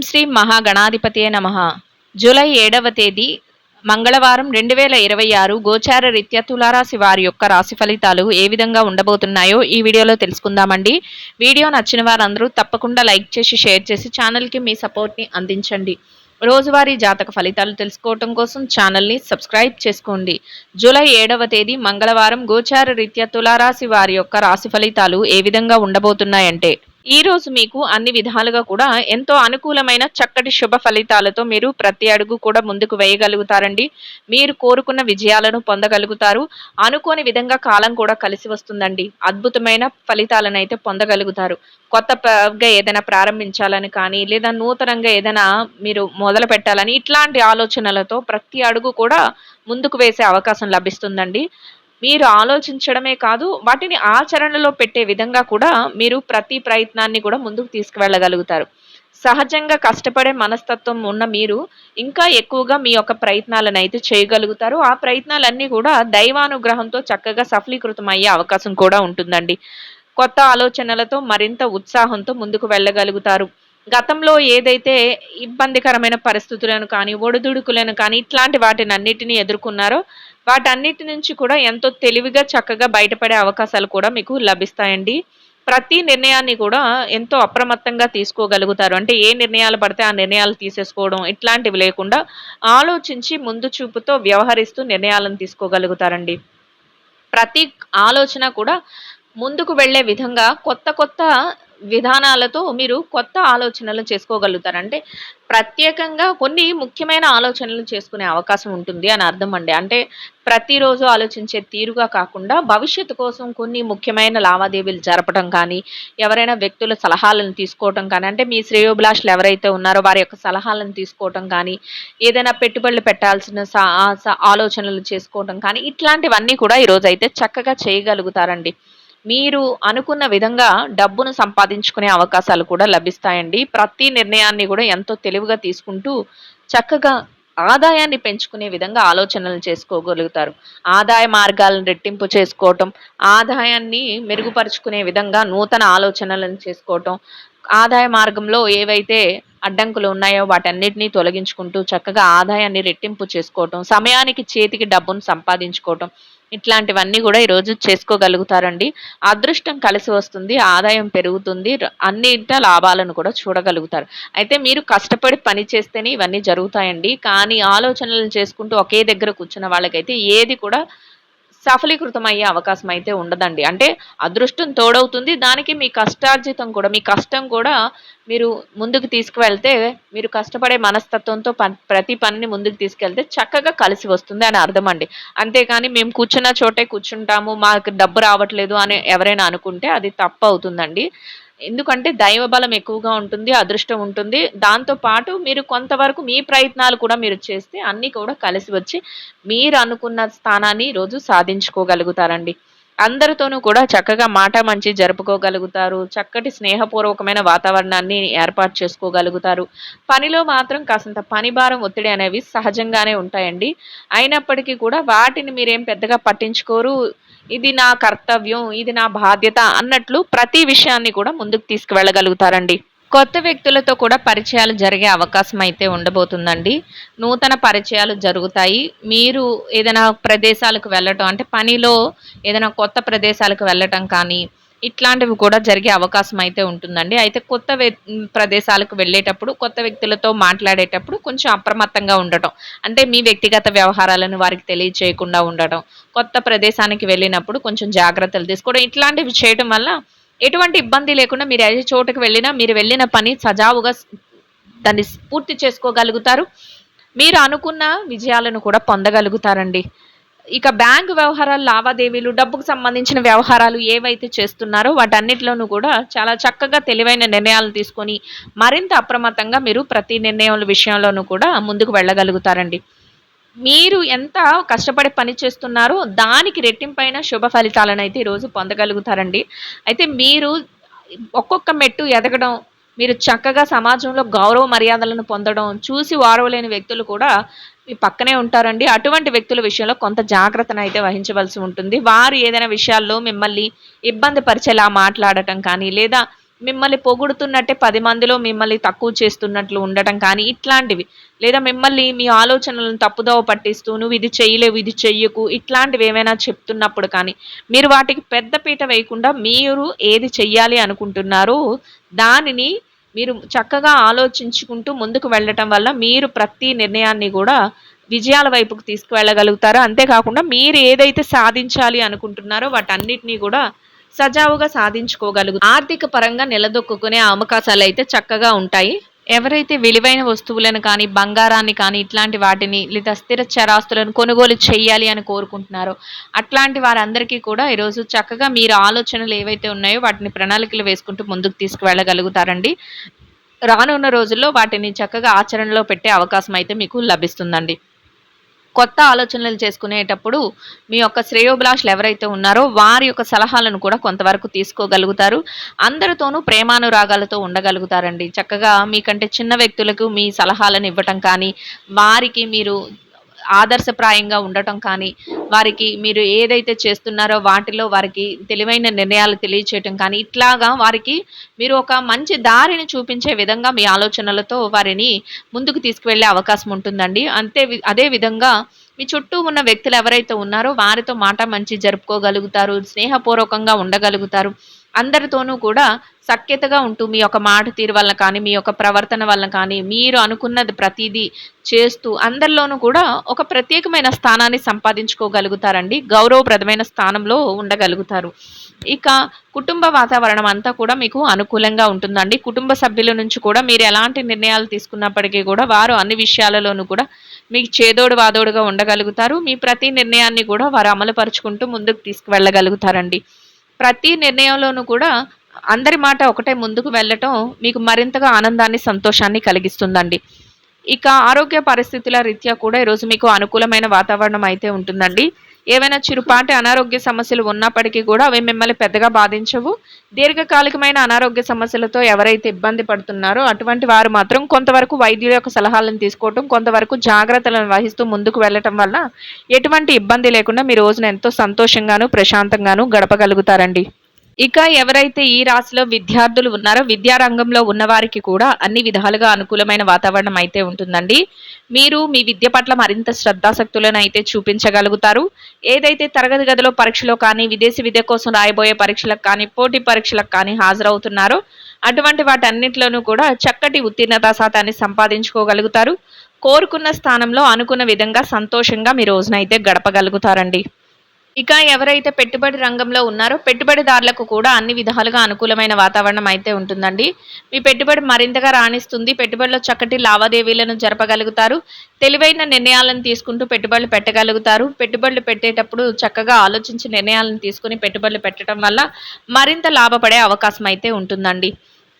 శ్రీ మహాగణాధిపతియే నమః. జూలై 7వ తేదీ మంగళవారం 2026 గోచార రీత్యా తులారాశి వారి యొక్క రాశి ఫలితాలు ఏ విధంగా ఉండబోతున్నాయో ఈ వీడియోలో తెలుసుకుందామండి. వీడియో నచ్చిన వారందరూ తప్పకుండా లైక్ చేసి షేర్ చేసి ఛానల్కి మీ సపోర్ట్ని అందించండి. రోజువారీ జాతక ఫలితాలు తెలుసుకోవటం కోసం ఛానల్ని సబ్స్క్రైబ్ చేసుకోండి. జూలై 7వ తేదీ మంగళవారం గోచార రీత్యా తులారాశి వారి యొక్క రాశి ఫలితాలు ఏ విధంగా ఉండబోతున్నాయంటే, ఈ రోజు మీకు అన్ని విధాలుగా కూడా ఎంతో అనుకూలమైన చక్కటి శుభ ఫలితాలతో మీరు ప్రతి అడుగు కూడా ముందుకు వేయగలుగుతారండి. మీరు కోరుకున్న విజయాలను పొందగలుగుతారు. అనుకోని విధంగా కాలం కూడా కలిసి వస్తుందండి. అద్భుతమైన ఫలితాలను అయితే పొందగలుగుతారు. కొత్తగా ఏదైనా ప్రారంభించాలని కానీ, లేదా నూతనంగా ఏదైనా మీరు మొదలు పెట్టాలని ఇట్లాంటి ఆలోచనలతో ప్రతి అడుగు కూడా ముందుకు వేసే అవకాశం లభిస్తుందండి. మీరు ఆలోచించడమే కాదు, వాటిని ఆచరణలో పెట్టే విధంగా కూడా మీరు ప్రతి ప్రయత్నాన్ని కూడా ముందుకు తీసుకువెళ్ళగలుగుతారు. సహజంగా కష్టపడే మనస్తత్వం ఉన్న మీరు ఇంకా ఎక్కువగా మీ యొక్క ప్రయత్నాలను అయితే చేయగలుగుతారు. ఆ ప్రయత్నాలన్నీ కూడా దైవానుగ్రహంతో చక్కగా సఫలీకృతం అయ్యే అవకాశం కూడా ఉంటుందండి. కొత్త ఆలోచనలతో మరింత ఉత్సాహంతో ముందుకు వెళ్ళగలుగుతారు. గతంలో ఏదైతే ఇబ్బందికరమైన పరిస్థితులను కానీ, ఒడిదుడుకులను కానీ ఇట్లాంటి వాటినన్నిటిని ఎదుర్కొన్నారో వాటన్నిటి నుంచి కూడా ఎంతో తెలివిగా చక్కగా బయటపడే అవకాశాలు కూడా మీకు లభిస్తాయండి. ప్రతి నిర్ణయాన్ని కూడా ఎంతో అప్రమత్తంగా తీసుకోగలుగుతారు. అంటే ఏ నిర్ణయాలు పడితే ఆ నిర్ణయాలు తీసేసుకోవడం ఇట్లాంటివి లేకుండా ఆలోచించి ముందు చూపుతో వ్యవహరిస్తూ నిర్ణయాలను తీసుకోగలుగుతారండి. ప్రతి ఆలోచన కూడా ముందుకు వెళ్ళే విధంగా కొత్త కొత్త విధానాలతో మీరు కొత్త ఆలోచనలు చేసుకోగలుగుతారు. అంటే ప్రత్యేకంగా కొన్ని ముఖ్యమైన ఆలోచనలు చేసుకునే అవకాశం ఉంటుంది అని అర్థం అండి. అంటే ప్రతిరోజు ఆలోచించే తీరుగా కాకుండా భవిష్యత్తు కోసం కొన్ని ముఖ్యమైన లావాదేవీలు జరపడం కానీ, ఎవరైనా వ్యక్తుల సలహాలను తీసుకోవటం కానీ, అంటే మీ శ్రేయోభిలాషులు ఎవరైతే ఉన్నారో వారి యొక్క సలహాలను తీసుకోవటం కానీ, ఏదైనా పెట్టుబడులు పెట్టాల్సిన ఆలోచనలు చేసుకోవటం కానీ ఇట్లాంటివన్నీ కూడా ఈరోజైతే చక్కగా చేయగలుగుతారండి. మీరు అనుకున్న విధంగా డబ్బును సంపాదించుకునే అవకాశాలు కూడా లభిస్తాయండి. ప్రతి నిర్ణయాన్ని కూడా ఎంతో తెలివిగా తీసుకుంటూ చక్కగా ఆదాయాన్ని పెంచుకునే విధంగా ఆలోచనలు చేసుకోగలుగుతారు. ఆదాయ మార్గాలను రెట్టింపు చేసుకోవటం, ఆదాయాన్ని మెరుగుపరుచుకునే విధంగా నూతన ఆలోచనలను చేసుకోవటం, ఆదాయ మార్గంలో ఏవైతే అడ్డంకులు ఉన్నాయో వాటన్నిటిని తొలగించుకుంటూ చక్కగా ఆదాయాన్ని రెట్టింపు చేసుకోవటం, సమయానికి చేతికి డబ్బును సంపాదించుకోవటం ఇట్లాంటివన్నీ కూడా ఈరోజు చేసుకోగలుగుతారండి. అదృష్టం కలిసి వస్తుంది, ఆదాయం పెరుగుతుంది, అన్నింటా లాభాలను కూడా చూడగలుగుతారు. అయితే మీరు కష్టపడి పని చేస్తేనే ఇవన్నీ జరుగుతాయండి. కానీ ఆలోచనలు చేసుకుంటూ ఒకే దగ్గర కూర్చున్న వాళ్ళకైతే ఏది కూడా సఫలీకృతం అయ్యే అవకాశం అయితే ఉండదండి. అంటే అదృష్టం తోడవుతుంది. దానికి మీ కష్టార్జితం కూడా, మీ కష్టం కూడా మీరు ముందుకు తీసుకువెళ్తే, మీరు కష్టపడే మనస్తత్వంతో ప్రతి పనిని ముందుకు తీసుకెళ్తే చక్కగా కలిసి వస్తుంది అని అర్థం అండి. అంతేకాని మేము కూర్చున్న చోటే కూర్చుంటాము, మాకు డబ్బు రావట్లేదు అని ఎవరైనా అనుకుంటే అది తప్పు అవుతుందండి. ఎందుకంటే దైవబలం ఎక్కువగా ఉంటుంది, అదృష్టం ఉంటుంది. దాంతో పాటు మీరు కొంతవరకు మీ ప్రయత్నాలు కూడా మీరు చేస్తే అన్నీ కూడా కలిసి వచ్చి మీరు అనుకున్న స్థానాన్ని ఈరోజు సాధించుకోగలుగుతారండి. అందరితోనూ కూడా చక్కగా మాట మంచి జరుపుకోగలుగుతారు. చక్కటి స్నేహపూర్వకమైన వాతావరణాన్ని ఏర్పాటు చేసుకోగలుగుతారు. పనిలో మాత్రం కాసింత పని భారం, ఒత్తిడి అనేవి సహజంగానే ఉంటాయండి. అయినప్పటికీ కూడా వాటిని మీరేం పెద్దగా పట్టించుకోరు. ఇది నా కర్తవ్యం, ఇది నా బాధ్యత అన్నట్లు ప్రతి విషయాన్ని కూడా ముందుకు తీసుకువెళ్ళగలుగుతారండి. కొత్త వ్యక్తులతో కూడా పరిచయాలు జరిగే అవకాశం అయితే ఉండబోతుందండి. నూతన పరిచయాలు జరుగుతాయి. మీరు ఏదైనా ప్రదేశాలకు వెళ్ళటం, అంటే పనిలో ఏదైనా కొత్త ప్రదేశాలకు వెళ్ళటం కానీ ఇట్లాంటివి కూడా జరిగే అవకాశం అయితే ఉంటుందండి. అయితే కొత్త ప్రదేశాలకు వెళ్ళేటప్పుడు, కొత్త వ్యక్తులతో మాట్లాడేటప్పుడు కొంచెం అప్రమత్తంగా ఉండటం. అంటే మీ వ్యక్తిగత వ్యవహారాలను వారికి తెలియచేయకుండా ఉండటం, కొత్త ప్రదేశానికి వెళ్ళినప్పుడు కొంచెం జాగ్రత్తలు తీసుకోవడం ఇట్లాంటివి చేయడం వల్ల ఎటువంటి ఇబ్బంది లేకుండా మీరు ఏ చోటుకు వెళ్ళినా మీరు వెళ్ళిన పని సజావుగా దాన్ని పూర్తి చేసుకోగలుగుతారు. మీరు అనుకున్న విజయాలను కూడా పొందగలుగుతారండి. ఇక బ్యాంకు వ్యవహారాలు, లావాదేవీలు, డబ్బుకు సంబంధించిన వ్యవహారాలు ఏవైతే చేస్తున్నారో వాటన్నిటిలోనూ కూడా చాలా చక్కగా తెలివైన నిర్ణయాలు తీసుకొని మరింత అప్రమత్తంగా మీరు ప్రతి నిర్ణయాల విషయంలోనూ కూడా ముందుకు వెళ్ళగలుగుతారండి. మీరు ఎంత కష్టపడి పని చేస్తున్నారో దానికి రెట్టింపైన శుభ ఫలితాలను అయితే ఈరోజు పొందగలుగుతారండి. అయితే మీరు ఒక్కొక్క మెట్టు ఎదగడం, మీరు చక్కగా సమాజంలో గౌరవ మర్యాదలను పొందడం చూసి ఓర్వలేని వ్యక్తులు కూడా మీ పక్కనే ఉంటారండి. అటువంటి వ్యక్తుల విషయంలో కొంత జాగ్రత్తనైతే వహించవలసి ఉంటుంది. వారు ఏదైనా విషయాల్లో మిమ్మల్ని ఇబ్బంది పరిచేలా మాట్లాడటం కానీ, లేదా మిమ్మల్ని పొగుడుతున్నట్టే 10 మందిలో మిమ్మల్ని తక్కువ చేస్తున్నట్లు ఉండటం కానీ ఇట్లాంటివి. లేదా మిమ్మల్ని మీ ఆలోచనలను తప్పుదోవ పట్టిస్తూ నువ్వు ఇది చెయ్యలేవు, ఇది చెయ్యకు ఇట్లాంటివి ఏమైనా చెప్తున్నప్పుడు కానీ, మీరు వాటికి పెద్ద పీట వేయకుండా మీరు ఏది చెయ్యాలి అనుకుంటున్నారో దానిని మీరు చక్కగా ఆలోచించుకుంటూ ముందుకు వెళ్ళటం వల్ల మీరు ప్రతి నిర్ణయాన్ని గూడా విజయాల వైపుకు తీసుకువెళ్ళగలుగుతారు. అంతేకాకుండా మీరు ఏదైతే సాధించాలి అనుకుంటున్నారో వాటన్నిటిని గూడా సజావుగా ఆర్థిక పరంగా నిలదొక్కుకునే అవకాశాలైతే చక్కగా ఉంటాయి. ఎవరైతే విలువైన వస్తువులను కానీ, బంగారాన్ని కానీ ఇట్లాంటి వాటిని లేదా స్థిర చరాస్తులను కొనుగోలు చేయాలి అని కోరుకుంటున్నారో, అట్లాంటి వారందరికీ కూడా ఈరోజు చక్కగా మీరు ఆలోచనలు ఏవైతే ఉన్నాయో వాటిని ప్రణాళికలు వేసుకుంటూ ముందుకు తీసుకువెళ్ళగలుగుతారండి. రానున్న రోజుల్లో వాటిని చక్కగా ఆచరణలో పెట్టే అవకాశం అయితే మీకు లభిస్తుందండి. కొత్త ఆలోచనలు చేసుకునేటప్పుడు మీ యొక్క శ్రేయోభిలాషులు ఎవరైతే ఉన్నారో వారి యొక్క సలహాలను కూడా కొంతవరకు తీసుకోగలుగుతారు. అందరితోనూ ప్రేమానురాగాలతో ఉండగలుగుతారండి. చక్కగా మీకంటే చిన్న వ్యక్తులకు మీ సలహాలను ఇవ్వటం కానీ, వారికి మీరు ఆదర్శప్రాయంగా ఉండటం కానీ, వారికి మీరు ఏదైతే చేస్తున్నారో వాటిలో వారికి తెలివైన నిర్ణయాలు తెలియచేయటం కానీ, ఇట్లాగా వారికి మీరు ఒక మంచి దారిని చూపించే విధంగా మీ ఆలోచనలతో వారిని ముందుకు తీసుకువెళ్ళే అవకాశం ఉంటుందండి. అదే విధంగా మీ చుట్టూ ఉన్న వ్యక్తులు ఎవరైతే ఉన్నారో వారితో మాట మంచి జరుపుకోగలుగుతారు, స్నేహపూర్వకంగా ఉండగలుగుతారు. అందరితోనూ కూడా సఖ్యతగా ఉంటూ మీ యొక్క మాట తీరు వల్ల కానీ, మీ యొక్క ప్రవర్తన వల్ల కానీ, మీరు అనుకున్నది ప్రతీదీ చేస్తూ అందరిలోనూ కూడా ఒక ప్రత్యేకమైన స్థానాన్ని సంపాదించుకోగలుగుతారండి. గౌరవప్రదమైన స్థానంలో ఉండగలుగుతారు. ఇక కుటుంబ వాతావరణం అంతా కూడా మీకు అనుకూలంగా ఉంటుందండి. కుటుంబ సభ్యుల నుంచి కూడా మీరు ఎలాంటి నిర్ణయాలు తీసుకున్నప్పటికీ కూడా వారు అన్ని విషయాలలోనూ కూడా మీకు చేదోడు వాదోడుగా ఉండగలుగుతారు. మీ ప్రతి నిర్ణయాన్ని కూడా వారు అమలుపరుచుకుంటూ ముందుకు తీసుకువెళ్ళగలుగుతారండి. ప్రతి నిర్ణయంలోనూ కూడా అందరి మాట ఒకటే ముందుకు వెళ్ళటం మీకు మరింతగా ఆనందాన్ని, సంతోషాన్ని కలిగిస్తుందండి. ఇక ఆరోగ్య పరిస్థితుల రీత్యా కూడా ఈరోజు మీకు అనుకూలమైన వాతావరణం అయితే ఉంటుందండి. ఏవైనా చిరుపాటి అనారోగ్య సమస్యలు ఉన్నప్పటికీ కూడా అవి మిమ్మల్ని పెద్దగా బాధించవు. దీర్ఘకాలికమైన అనారోగ్య సమస్యలతో ఎవరైతే ఇబ్బంది పడుతున్నారో అటువంటి వారు మాత్రం కొంతవరకు వైద్యుల యొక్క సలహాలను తీసుకోవటం, కొంతవరకు జాగ్రత్తలను వహిస్తూ ముందుకు వెళ్ళటం వల్ల ఎటువంటి ఇబ్బంది లేకుండా మీ రోజున ఎంతో సంతోషంగాను, ప్రశాంతంగాను గడపగలుగుతారండి. ఇక ఎవరైతే ఈ రాశిలో విద్యార్థులు ఉన్నారో విద్యా రంగంలో ఉన్నవారికి కూడా అన్ని విధాలుగా అనుకూలమైన వాతావరణం అయితే ఉంటుందండి. మీరు మీ విద్య పట్ల మరింత శ్రద్ధాశక్తులను అయితే చూపించగలుగుతారు. ఏదైతే తరగతి గదిలో పరీక్షలో కానీ, విదేశీ విద్య కోసం రాయబోయే పరీక్షలకు కానీ, పోటీ పరీక్షలకు కానీ హాజరవుతున్నారో అటువంటి వాటన్నిటిలోనూ కూడా చక్కటి ఉత్తీర్ణతా శాతాన్ని సంపాదించుకోగలుగుతారు. కోరుకున్న స్థానంలో అనుకున్న విధంగా సంతోషంగా మీ రోజునైతే గడపగలుగుతారండి. ఇక ఎవరైతే పెట్టుబడి రంగంలో ఉన్నారో పెట్టుబడిదారులకు కూడా అన్ని విధాలుగా అనుకూలమైన వాతావరణం అయితే ఉంటుందండి. మీ పెట్టుబడి మరింతగా రాణిస్తుంది. పెట్టుబడిలో చక్కటి లావాదేవీలను జరపగలుగుతారు. తెలివైన నిర్ణయాలను తీసుకుంటూ పెట్టుబడులు పెట్టగలుగుతారు. పెట్టుబడులు పెట్టేటప్పుడు చక్కగా ఆలోచించి నిర్ణయాలను తీసుకుని పెట్టుబడులు పెట్టడం వల్ల మరింత లాభపడే అవకాశం అయితే ఉంటుందండి.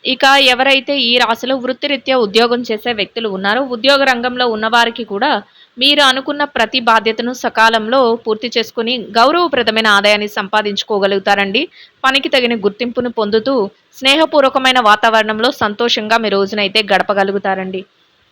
ఇక ఎవరైతే ఈ రాశిలో వృత్తిరీత్యా ఉద్యోగం చేసే వ్యక్తులు ఉన్నారో ఉద్యోగ రంగంలో ఉన్నవారికి కూడా మీరు అనుకున్న ప్రతి బాధ్యతను సకాలంలో పూర్తి చేసుకుని గౌరవప్రదమైన ఆదాయాన్ని సంపాదించుకోగలుగుతారండి. పనికి తగిన గుర్తింపును పొందుతూ స్నేహపూర్వకమైన వాతావరణంలో సంతోషంగా మీ రోజునైతే గడపగలుగుతారండి.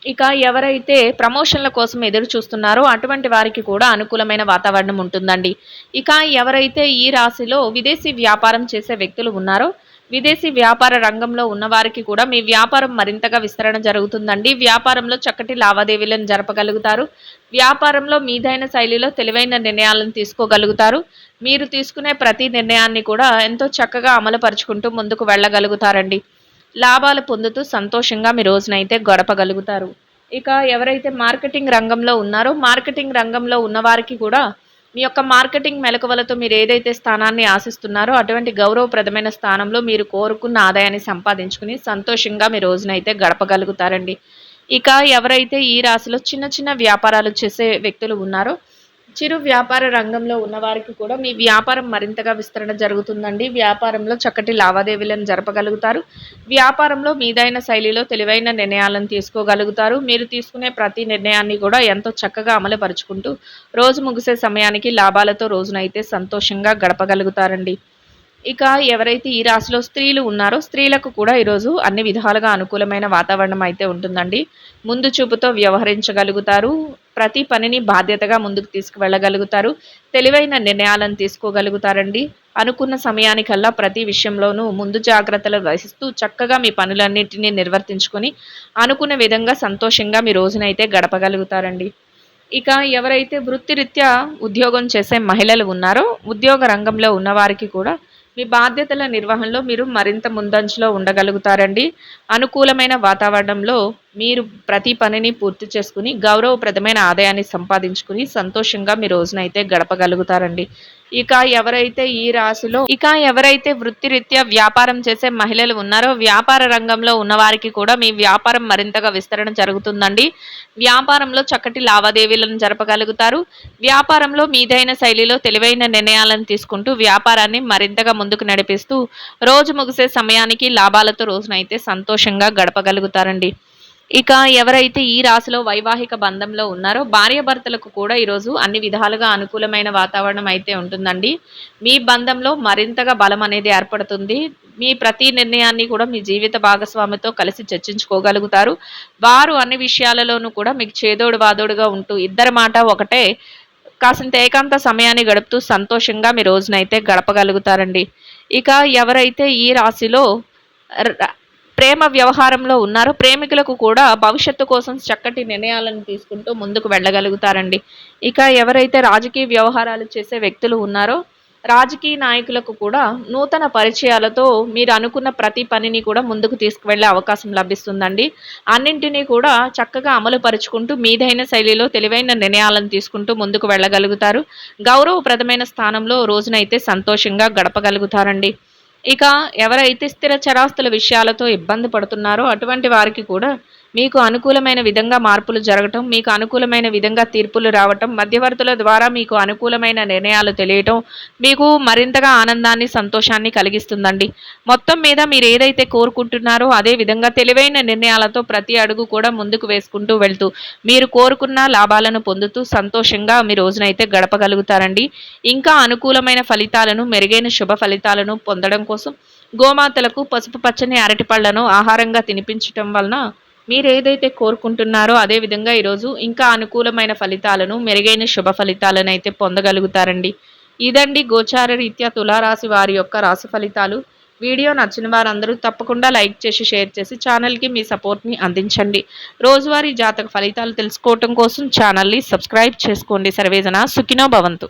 ఇక ఎవరైతే ప్రమోషన్ల కోసం ఎదురు చూస్తున్నారో అటువంటి వారికి కూడా అనుకూలమైన వాతావరణం ఉంటుందండి. ఇక ఎవరైతే ఈ రాశిలో విదేశీ వ్యాపారం చేసే వ్యక్తులు ఉన్నారో విదేశీ వ్యాపార రంగంలో ఉన్నవారికి కూడా మీ వ్యాపారం మరింతగా విస్తరణ జరుగుతుందండి. వ్యాపారంలో చక్కటి లావాదేవీలను జరపగలుగుతారు. వ్యాపారంలో మీదైన శైలిలో తెలివైన నిర్ణయాలను తీసుకోగలుగుతారు. మీరు తీసుకునే ప్రతి నిర్ణయాన్ని కూడా ఎంతో చక్కగా అమలుపరుచుకుంటూ ముందుకు వెళ్ళగలుగుతారండి. లాభాలు పొందుతూ సంతోషంగా మీ రోజునైతే గడపగలుగుతారు. ఇక ఎవరైతే మార్కెటింగ్ రంగంలో ఉన్నారో మార్కెటింగ్ రంగంలో ఉన్నవారికి కూడా మీ యొక్క మార్కెటింగ్ మెలకువలతో మీరు ఏదైతే స్థానాన్ని ఆశిస్తున్నారో అటువంటి గౌరవప్రదమైన స్థానంలో మీరు కోరుకున్న ఆదాయాన్ని సంపాదించుకుని సంతోషంగా మీ రోజునైతే గడపగలుగుతారండి. ఇక ఎవరైతే ఈ రాశిలో చిన్న చిన్న వ్యాపారాలు చేసే వ్యక్తులు ఉన్నారో చిరు వ్యాపార రంగంలో ఉన్నవారికి కూడా మీ వ్యాపారం మరింతగా విస్తరణ జరుగుతుందండి. వ్యాపారంలో చక్కటి లావాదేవీలను జరపగలుగుతారు. వ్యాపారంలో మీదైన శైలిలో తెలివైన నిర్ణయాలను తీసుకోగలుగుతారు. మీరు తీసుకునే ప్రతి నిర్ణయాన్ని కూడా ఎంతో చక్కగా అమలుపరుచుకుంటూ రోజు ముగిసే సమయానికి లాభాలతో రోజునైతే సంతోషంగా గడపగలుగుతారండి. ఇక ఎవరైతే ఈ రాశిలో స్త్రీలు ఉన్నారో స్త్రీలకు కూడా ఈరోజు అన్ని విధాలుగా అనుకూలమైన వాతావరణం అయితే ఉంటుందండి. ముందు చూపుతో వ్యవహరించగలుగుతారు. ప్రతి పనిని బాధ్యతగా ముందుకు తీసుకువెళ్ళగలుగుతారు. తెలివైన నిర్ణయాలను తీసుకోగలుగుతారండి. అనుకున్న సమయానికల్లా ప్రతి విషయంలోనూ ముందు జాగ్రత్తలు వహిస్తూ చక్కగా మీ పనులన్నిటినీ నిర్వర్తించుకొని అనుకున్న విధంగా సంతోషంగా మీ రోజునైతే గడపగలుగుతారండి. ఇక ఎవరైతే వృత్తిరీత్యా ఉద్యోగం చేసే మహిళలు ఉన్నారో ఉద్యోగ రంగంలో ఉన్నవారికి కూడా మీ బాధ్యతల నిర్వహణలో మీరు మరింత ముందంజలో ఉండగలుగుతారండి. అనుకూలమైన వాతావరణంలో మీరు ప్రతి పనిని పూర్తి చేసుకుని గౌరవప్రదమైన ఆదాయాన్ని సంపాదించుకుని సంతోషంగా మీ రోజునైతే గడపగలుగుతారండి. ఇక ఎవరైతే వృత్తిరీత్యా వ్యాపారం చేసే మహిళలు ఉన్నారో వ్యాపార రంగంలో ఉన్నవారికి కూడా మీ వ్యాపారం మరింతగా విస్తరణ జరుగుతుందండి. వ్యాపారంలో చక్కటి లావాదేవీలను జరపగలుగుతారు. వ్యాపారంలో మీదైన శైలిలో తెలివైన నిర్ణయాలను తీసుకుంటూ వ్యాపారాన్ని మరింతగా ముందుకు నడిపిస్తూ రోజు ముగిసే సమయానికి లాభాలతో రోజునైతే సంతోషంగా గడపగలుగుతారండి. ఇక ఎవరైతే ఈ రాశిలో వైవాహిక బంధంలో ఉన్నారో భార్యాభర్తలకు కూడా ఈరోజు అన్ని విధాలుగా అనుకూలమైన వాతావరణం అయితే ఉంటుందండి. మీ బంధంలో మరింతగా బలం అనేది ఏర్పడుతుంది. మీ ప్రతి నిర్ణయాన్ని కూడా మీ జీవిత భాగస్వామితో కలిసి చర్చించుకోగలుగుతారు. వారు అన్ని విషయాలలోనూ కూడా మీకు చేదోడు వాదోడుగా ఉంటూ ఇద్దరి మాట ఒకటే కాసింత ఏకాంత సమయాన్ని గడుపుతూ సంతోషంగా మీ రోజునైతే గడపగలుగుతారండి. ఇక ఎవరైతే ఈ రాశిలో ప్రేమ వ్యవహారంలో ఉన్నారో ప్రేమికులకు కూడా భవిష్యత్తు కోసం చక్కటి నిర్ణయాలను తీసుకుంటూ ముందుకు వెళ్ళగలుగుతారండి. ఇక ఎవరైతే రాజకీయ వ్యవహారాలు చేసే వ్యక్తులు ఉన్నారో రాజకీయ నాయకులకు కూడా నూతన పరిచయాలతో మీరు అనుకున్న ప్రతి పనిని కూడా ముందుకు తీసుకువెళ్ళే అవకాశం లభిస్తుందండి. అన్నింటినీ కూడా చక్కగా అమలు పరుచుకుంటూ మీదైన శైలిలో తెలివైన నిర్ణయాలను తీసుకుంటూ ముందుకు వెళ్ళగలుగుతారు. గౌరవప్రదమైన స్థానంలో రోజునైతే సంతోషంగా గడపగలుగుతారండి. ఇక ఎవరైతే స్థిర చరాస్తుల విషయాలతో ఇబ్బంది పడుతున్నారో అటువంటి వారికి కూడా మీకు అనుకూలమైన విధంగా మార్పులు జరగటం, మీకు అనుకూలమైన విధంగా తీర్పులు రావటం, మధ్యవర్తుల ద్వారా మీకు అనుకూలమైన నిర్ణయాలు తెలియటం మీకు మరింతగా ఆనందాన్ని, సంతోషాన్ని కలిగిస్తుందండి. మొత్తం మీద మీరు ఏదైతే కోరుకుంటున్నారో అదే విధంగా తెలివైన నిర్ణయాలతో ప్రతి అడుగు కూడా ముందుకు వేసుకుంటూ వెళ్తూ మీరు కోరుకున్న లాభాలను పొందుతూ సంతోషంగా మీ రోజునైతే గడపగలుగుతారండి. ఇంకా అనుకూలమైన ఫలితాలను, మెరుగైన శుభ ఫలితాలను పొందడం కోసం గోమాతలకు పసుపు పచ్చని అరటిపళ్లను ఆహారంగా తినిపించటం వలన మీరు ఏదైతే కోరుకుంటున్నారో అదే విధంగా ఈరోజు ఇంకా అనుకూలమైన ఫలితాలను, మెరుగైన శుభ ఫలితాలను అయితే పొందగలుగుతారండి. ఇదండి గోచార రీత్యా తులారాశి వారి యొక్క రాశి ఫలితాలు. వీడియో నచ్చిన వారందరూ తప్పకుండా లైక్ చేసి షేర్ చేసి ఛానల్కి మీ సపోర్ట్ని అందించండి. రోజువారీ జాతక ఫలితాలు తెలుసుకోవటం కోసం ఛానల్ని సబ్స్క్రైబ్ చేసుకోండి. సర్వేజన సుఖినో భవంతు.